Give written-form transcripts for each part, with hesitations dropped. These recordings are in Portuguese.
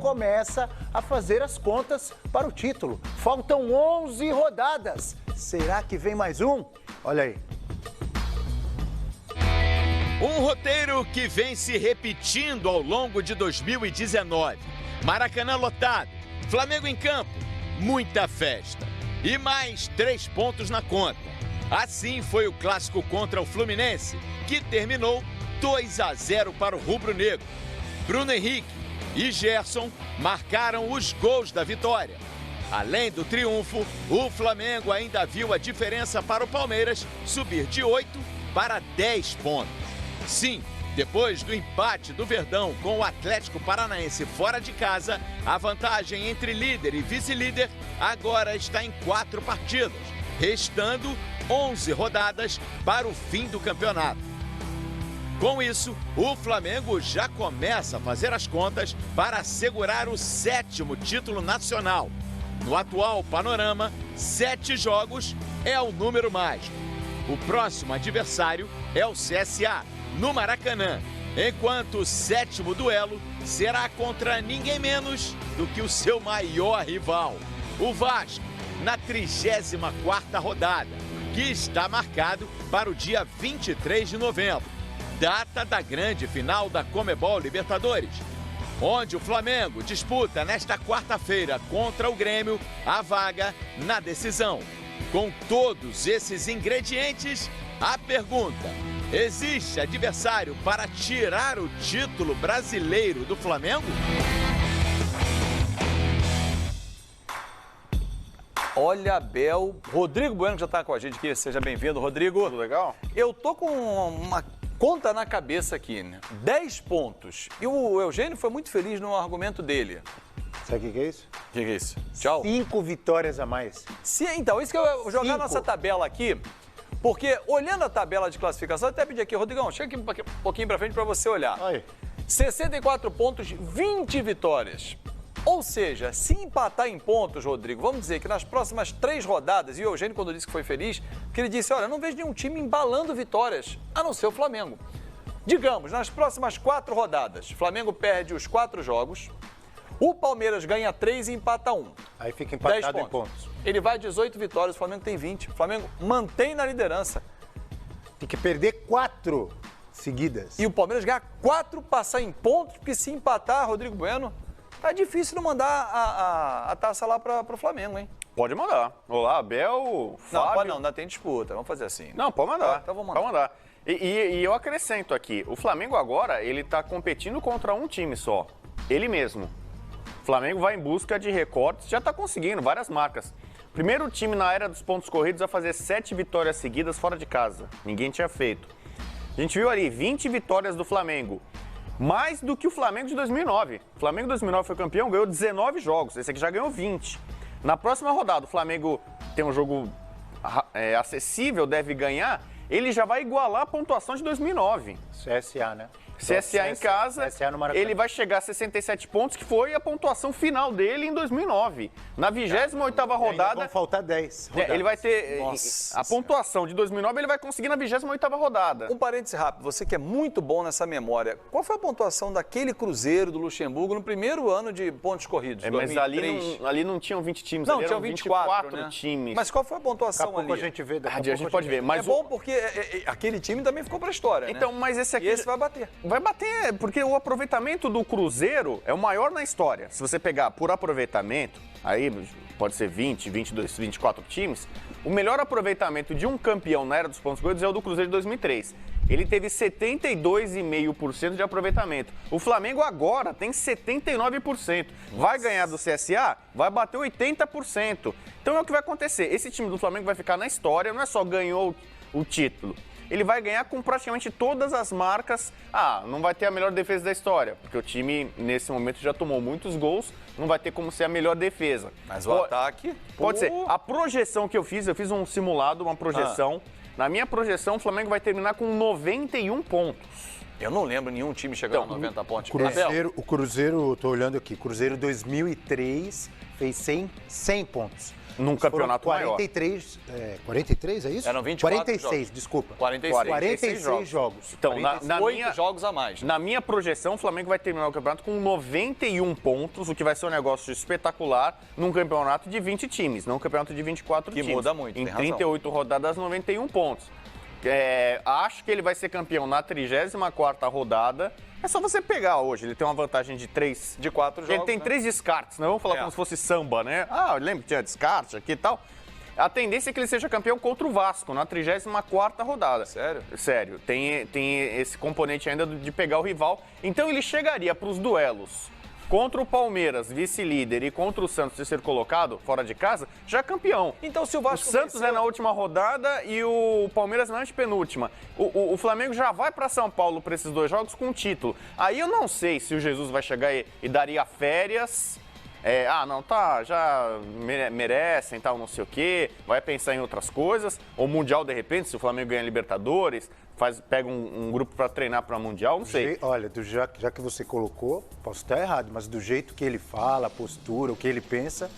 começa a fazer as contas para o título. Faltam 11 rodadas. Será que vem mais um? Olha aí. Um roteiro que vem se repetindo ao longo de 2019. Maracanã lotado, Flamengo em campo, muita festa. E mais 3 pontos na conta. Assim foi o clássico contra o Fluminense, que terminou 2-0 para o rubro-negro. Bruno Henrique e Gerson marcaram os gols da vitória. Além do triunfo, o Flamengo ainda viu a diferença para o Palmeiras subir de 8 para 10 pontos. Sim, depois do empate do Verdão com o Atlético Paranaense fora de casa, a vantagem entre líder e vice-líder agora está em 4 partidas, restando 11 rodadas para o fim do campeonato. Com isso, o Flamengo já começa a fazer as contas para assegurar o 7º título nacional. No atual panorama, 7 jogos é o número mágico. O próximo adversário é o CSA, no Maracanã, enquanto o 7º duelo será contra ninguém menos do que o seu maior rival, o Vasco, na 34ª rodada, que está marcado para o dia 23 de novembro, data da grande final da Conmebol Libertadores, onde o Flamengo disputa nesta quarta-feira contra o Grêmio a vaga na decisão. Com todos esses ingredientes, a pergunta: existe adversário para tirar o título brasileiro do Flamengo? Olha, Abel, Rodrigo Bueno que já está com a gente aqui, seja bem-vindo, Rodrigo. Tudo legal? Eu tô com uma conta na cabeça aqui, né? 10 pontos. E o Eugênio foi muito feliz no argumento dele. Sabe o que é isso? O que é isso? Tchau. 5 vitórias a mais. Então, isso que eu vou jogar 5. nossa tabela aqui, porque olhando a tabela de classificação, eu até pedi aqui, Rodrigão, chega aqui um pouquinho pra frente pra você olhar. Aí. 64 pontos, 20 vitórias. Ou seja, se empatar em pontos, Rodrigo, vamos dizer que nas próximas 3 rodadas, e o Eugênio quando disse que foi feliz, porque ele disse, olha, eu não vejo nenhum time embalando vitórias, a não ser o Flamengo. Digamos, nas próximas 4 rodadas, Flamengo perde os 4 jogos, o Palmeiras ganha 3 e empata 1. Aí fica empatado em pontos. Ele vai 18 vitórias, o Flamengo tem 20. O Flamengo mantém na liderança. Tem que perder 4 seguidas. E o Palmeiras ganhar 4, passar em pontos, porque se empatar, Rodrigo Bueno, tá difícil não mandar a taça lá para o Flamengo, hein? Pode mandar. Olá, Abel, Fábio... Não, pode não, ainda tem disputa. Vamos fazer assim. Não, pode mandar. Então vamos mandar. Pode mandar. E eu acrescento aqui, o Flamengo agora, ele tá competindo contra um time só. Ele mesmo. O Flamengo vai em busca de recortes, já tá conseguindo várias marcas. Primeiro time na era dos pontos corridos a fazer 7 vitórias seguidas fora de casa. Ninguém tinha feito. A gente viu ali 20 vitórias do Flamengo. Mais do que o Flamengo de 2009. O Flamengo de 2009 foi campeão, ganhou 19 jogos. Esse aqui já ganhou 20. Na próxima rodada, o Flamengo tem um jogo acessível, deve ganhar. Ele já vai igualar a pontuação de 2009. CSA, né? CSA em casa, CSA no Maracanã. ele vai chegar a 67 pontos, que foi a pontuação final dele em 2009. Na 28ª rodada... Vão faltar 10 rodadas. Ele vai ter... Nossa a pontuação de 2009 ele vai conseguir na 28ª rodada. Um parêntese rápido, você que é muito bom nessa memória, qual foi a pontuação daquele Cruzeiro do Luxemburgo no primeiro ano de pontos corridos? Mas 2003? ali não tinham 20 times, Não, ali tinham eram 24 né? times. Mas qual foi a pontuação Daqui a pouco ali? a gente vê. A gente pode ver, mas É bom porque aquele time também ficou pra história, Então, né? mas esse aqui... E esse vai bater. Vai bater, porque o aproveitamento do Cruzeiro é o maior na história. Se você pegar por aproveitamento, aí pode ser 20, 22, 24 times, o melhor aproveitamento de um campeão na era dos pontos corridos é o do Cruzeiro de 2003. Ele teve 72,5% de aproveitamento. O Flamengo agora tem 79%. Vai ganhar do CSA? Vai bater 80%. Então é o que vai acontecer. Esse time do Flamengo vai ficar na história, não é só ganhou o título. Ele vai ganhar com praticamente todas as marcas. Não vai ter a melhor defesa da história, porque o time, nesse momento, já tomou muitos gols, não vai ter como ser a melhor defesa. Mas o ataque... Pode ser. A projeção que eu fiz um simulado, uma projeção. Na minha projeção, o Flamengo vai terminar com 91 pontos. Eu não lembro nenhum time chegando a 90 pontos. Abel, O Cruzeiro, tô olhando aqui, Cruzeiro 2003 fez 100 pontos. Num campeonato 43, 43 é isso? Eram 24 46, jogos. desculpa. 46 jogos. Então, 8 jogos a mais. Na minha projeção, o Flamengo vai terminar o campeonato com 91 pontos, o que vai ser um negócio espetacular num campeonato de 20 times, não um campeonato de 24 times. Que muda muito, Em tem 38 rodadas, 91 pontos. Acho que ele vai ser campeão na 34ª rodada. É só você pegar hoje, ele tem uma vantagem de 3. De 4 jogos, Ele tem 3 descartes, né? Vamos falar como se fosse samba, né? Lembra que tinha descarte aqui e tal. A tendência é que ele seja campeão contra o Vasco, na 34ª rodada. Sério? Sério. Tem esse componente ainda de pegar o rival. Então ele chegaria para os duelos contra o Palmeiras, vice-líder, e contra o Santos, terceiro colocado, fora de casa, já campeão. Então se o Vasco O Santos é na última rodada e o Palmeiras na antepenúltima. O Flamengo já vai para São Paulo para esses 2 jogos com título. Aí eu não sei se o Jesus vai chegar e daria férias. Já merecem, tal, não sei o quê, vai pensar em outras coisas. Ou Mundial, de repente, se o Flamengo ganha Libertadores, pega um grupo para treinar para Mundial, não sei. Olha, já que você colocou, posso estar errado, mas do jeito que ele fala, a postura, o que ele pensa,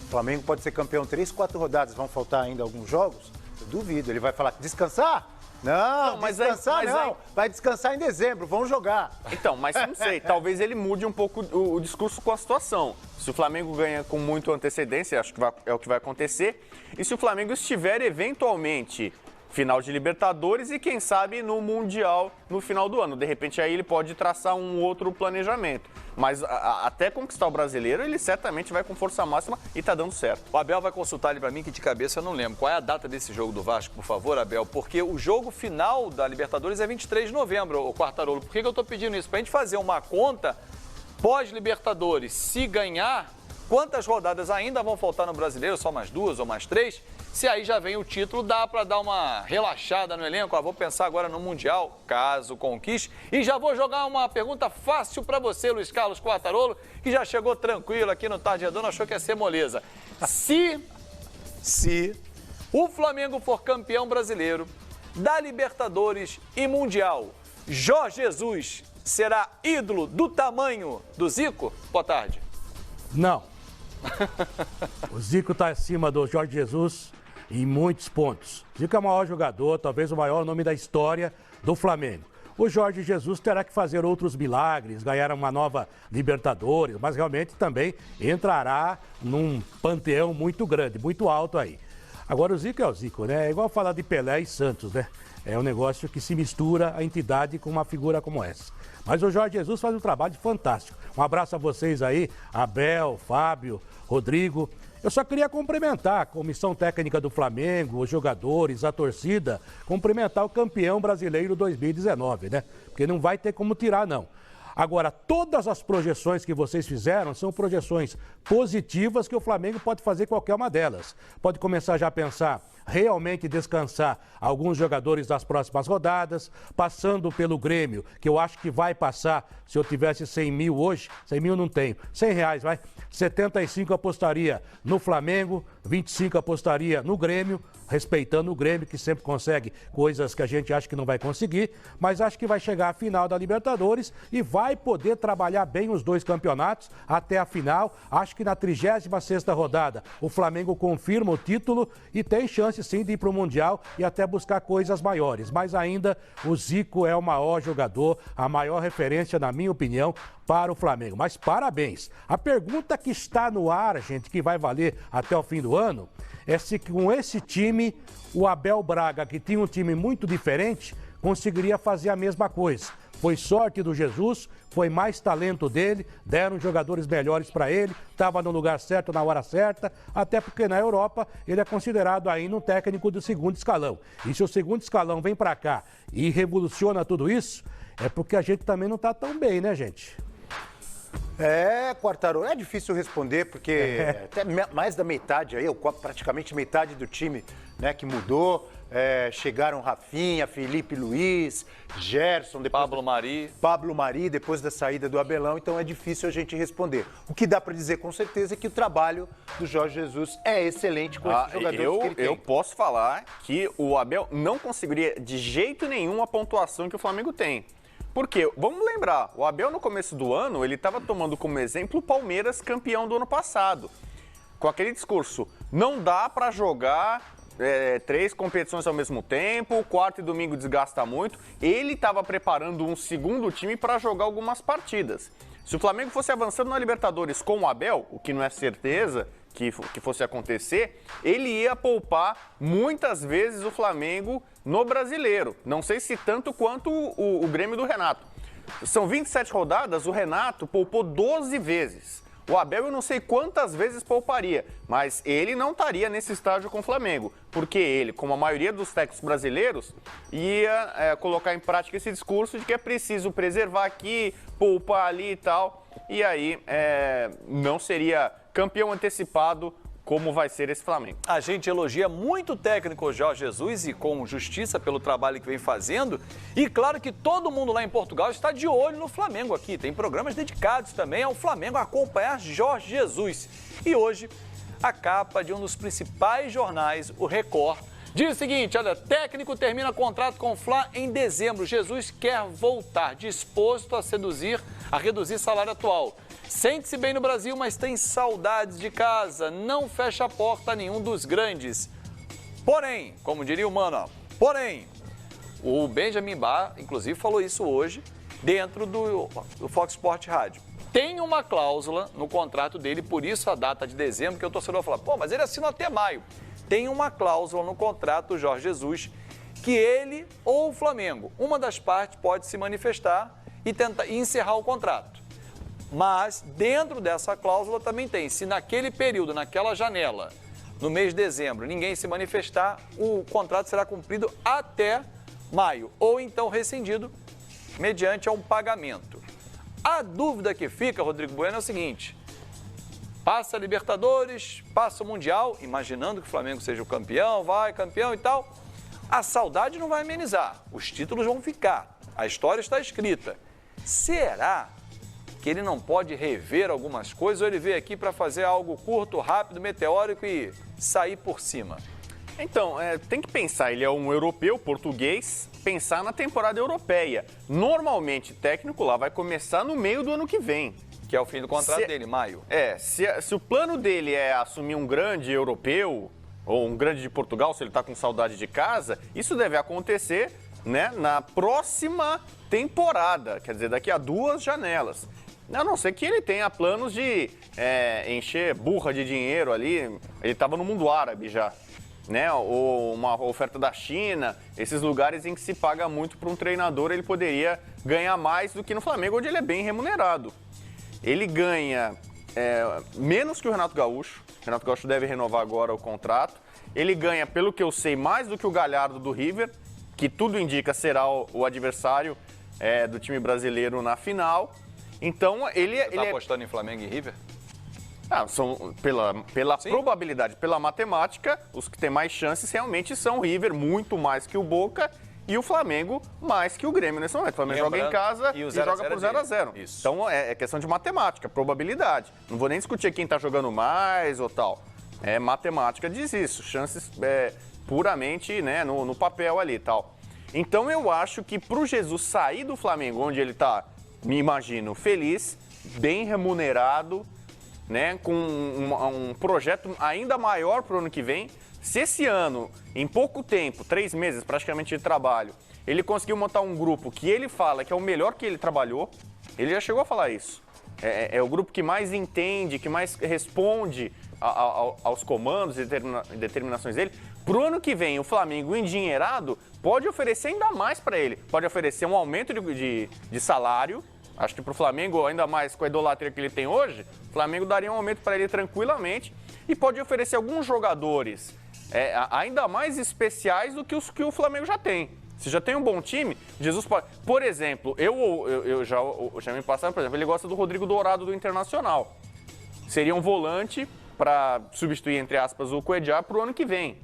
o Flamengo pode ser campeão 3, 4 rodadas, vão faltar ainda alguns jogos? Eu duvido, ele vai falar, descansar? Não, mas descansar não. Vai descansar em dezembro, vão jogar. Então, mas não sei, talvez ele mude um pouco o discurso com a situação. Se o Flamengo ganha com muita antecedência, acho que é o que vai acontecer. E se o Flamengo estiver eventualmente final de Libertadores e quem sabe no Mundial no final do ano. De repente aí ele pode traçar um outro planejamento. Mas até conquistar o Brasileiro, ele certamente vai com força máxima e tá dando certo. O Abel vai consultar ali pra mim, que de cabeça eu não lembro. Qual é a data desse jogo do Vasco, por favor, Abel? Porque o jogo final da Libertadores é 23 de novembro, o Quartarolo. Por que eu tô pedindo isso? Pra gente fazer uma conta pós-Libertadores. Se ganhar, quantas rodadas ainda vão faltar no Brasileiro? Só mais 2 ou mais 3? Se aí já vem o título, dá para dar uma relaxada no elenco. Vou pensar agora no Mundial, caso conquiste. E já vou jogar uma pergunta fácil para você, Luiz Carlos Quartarolo, que já chegou tranquilo aqui no Tarde Redondo, achou que ia ser moleza. Se o Flamengo for campeão brasileiro da Libertadores e Mundial, Jorge Jesus será ídolo do tamanho do Zico? Boa tarde. Não. O Zico está acima do Jorge Jesus em muitos pontos. Zico é o maior jogador, talvez o maior nome da história do Flamengo. O Jorge Jesus terá que fazer outros milagres, ganhar uma nova Libertadores, mas realmente também entrará num panteão muito grande, muito alto aí. Agora o Zico é o Zico, né? É igual falar de Pelé e Santos, né? É um negócio que se mistura a entidade com uma figura como essa. Mas o Jorge Jesus faz um trabalho fantástico. Um abraço a vocês aí, Abel, Fábio, Rodrigo. Eu só queria cumprimentar a comissão técnica do Flamengo, os jogadores, a torcida, cumprimentar o campeão brasileiro 2019, né? Porque não vai ter como tirar, não. Agora, todas as projeções que vocês fizeram são projeções positivas que o Flamengo pode fazer qualquer uma delas. Pode começar já a pensar realmente descansar alguns jogadores das próximas rodadas, passando pelo Grêmio, que eu acho que vai passar, se eu tivesse 100 mil hoje, 100 mil não tenho, 100 reais, vai, 75 apostaria no Flamengo, 25 apostaria no Grêmio, respeitando o Grêmio, que sempre consegue coisas que a gente acha que não vai conseguir, mas acho que vai chegar à final da Libertadores e vai poder trabalhar bem os 2 campeonatos até a final. Acho que na 36ª rodada o Flamengo confirma o título e tem chance sim de ir para o Mundial e até buscar coisas maiores. Mas ainda o Zico é o maior jogador, a maior referência, na minha opinião, para o Flamengo. Mas parabéns. A pergunta que está no ar, gente, que vai valer até o fim do ano, é se com esse time, o Abel Braga, que tinha um time muito diferente, conseguiria fazer a mesma coisa. Foi sorte do Jesus, foi mais talento dele, deram jogadores melhores para ele, estava no lugar certo, na hora certa, até porque na Europa ele é considerado ainda um técnico do 2º escalão. E se o 2º escalão vem para cá e revoluciona tudo isso, é porque a gente também não está tão bem, né, gente? Quartarolo, é difícil responder, porque até mais da metade aí, praticamente metade do time, né, que mudou. Chegaram Rafinha, Felipe Luiz, Gerson, depois Pablo Mari, depois da saída do Abelão, então é difícil a gente responder. O que dá para dizer com certeza é que o trabalho do Jorge Jesus é excelente com esses jogadores que ele tem. Eu posso falar que o Abel não conseguiria de jeito nenhum a pontuação que o Flamengo tem. Porque, vamos lembrar, o Abel no começo do ano, ele estava tomando como exemplo o Palmeiras campeão do ano passado. Com aquele discurso, não dá para jogar 3 competições ao mesmo tempo, quarta e domingo desgasta muito. Ele estava preparando um segundo time para jogar algumas partidas. Se o Flamengo fosse avançando na Libertadores com o Abel, o que não é certeza que fosse acontecer, ele ia poupar muitas vezes o Flamengo no Brasileiro. Não sei se tanto quanto o Grêmio do Renato. São 27 rodadas, o Renato poupou 12 vezes. O Abel eu não sei quantas vezes pouparia, mas ele não estaria nesse estágio com o Flamengo, porque ele, como a maioria dos técnicos brasileiros, ia colocar em prática esse discurso de que é preciso preservar aqui, poupar ali e tal, e aí não seria campeão antecipado como vai ser esse Flamengo. A gente elogia muito o técnico Jorge Jesus e com justiça pelo trabalho que vem fazendo. E claro que todo mundo lá em Portugal está de olho no Flamengo aqui. Tem programas dedicados também ao Flamengo a acompanhar Jorge Jesus. E hoje, a capa de um dos principais jornais, o Record, diz o seguinte, olha, técnico termina contrato com o Fla em dezembro. Jesus quer voltar, disposto a reduzir salário atual. Sente-se bem no Brasil, mas tem saudades de casa. Não fecha a porta a nenhum dos grandes. Porém, como diria o Mano, o Benjamin Bá, inclusive, falou isso hoje dentro do Fox Sport Rádio. Tem uma cláusula no contrato dele, por isso a data de dezembro, que o torcedor fala, pô, mas ele assinou até maio. Tem uma cláusula no contrato do Jorge Jesus que ele ou o Flamengo, uma das partes pode se manifestar e tentar encerrar o contrato. Mas dentro dessa cláusula também tem, se naquele período, naquela janela, no mês de dezembro, ninguém se manifestar, o contrato será cumprido até maio, ou então rescindido mediante a um pagamento. A dúvida que fica, Rodrigo Bueno, é o seguinte, passa a Libertadores, passa o Mundial, imaginando que o Flamengo seja o campeão, vai campeão e tal, a saudade não vai amenizar, os títulos vão ficar, a história está escrita. Será que ele não pode rever algumas coisas ou ele veio aqui para fazer algo curto, rápido, meteórico e sair por cima? Então, tem que pensar, ele é um europeu, português, pensar na temporada europeia. Normalmente, técnico lá vai começar no meio do ano que vem. Que é o fim do contrato dele, maio. Se o plano dele é assumir um grande europeu ou um grande de Portugal, se ele está com saudade de casa, isso deve acontecer, né, na próxima temporada, quer dizer, daqui a 2 janelas. A não ser que ele tenha planos de encher burra de dinheiro ali. Ele estava no mundo árabe já, né? Ou uma oferta da China, esses lugares em que se paga muito para um treinador, ele poderia ganhar mais do que no Flamengo, onde ele é bem remunerado. Ele ganha menos que o Renato Gaúcho. O Renato Gaúcho deve renovar agora o contrato. Ele ganha, pelo que eu sei, mais do que o Galhardo do River, que tudo indica será o adversário do time brasileiro na final. Então, ele está apostando em Flamengo e River? Pela probabilidade, pela matemática, os que têm mais chances realmente são o River, muito mais que o Boca, e o Flamengo mais que o Grêmio nesse momento. O Flamengo joga em casa e joga por 0-0. Então, é questão de matemática, probabilidade. Não vou nem discutir quem está jogando mais ou tal. Matemática diz isso, chances puramente, né, no papel ali e tal. Então, eu acho que para o Jesus sair do Flamengo, onde ele está, me imagino, feliz, bem remunerado, né, com um projeto ainda maior para o ano que vem. Se esse ano, em pouco tempo, 3 meses praticamente de trabalho, ele conseguiu montar um grupo que ele fala que é o melhor que ele trabalhou, ele já chegou a falar isso. É o grupo que mais entende, que mais responde aos comandos e determinações dele. Para o ano que vem, o Flamengo endinheirado pode oferecer ainda mais para ele. Pode oferecer um aumento de salário. Acho que para o Flamengo, ainda mais com a idolatria que ele tem hoje, o Flamengo daria um aumento para ele tranquilamente e pode oferecer alguns jogadores ainda mais especiais do que os que o Flamengo já tem. Se já tem um bom time, Jesus pode... Por exemplo, eu já me passaram, por exemplo, ele gosta do Rodrigo Dourado do Internacional. Seria um volante para substituir, entre aspas, o Cuejá para o ano que vem.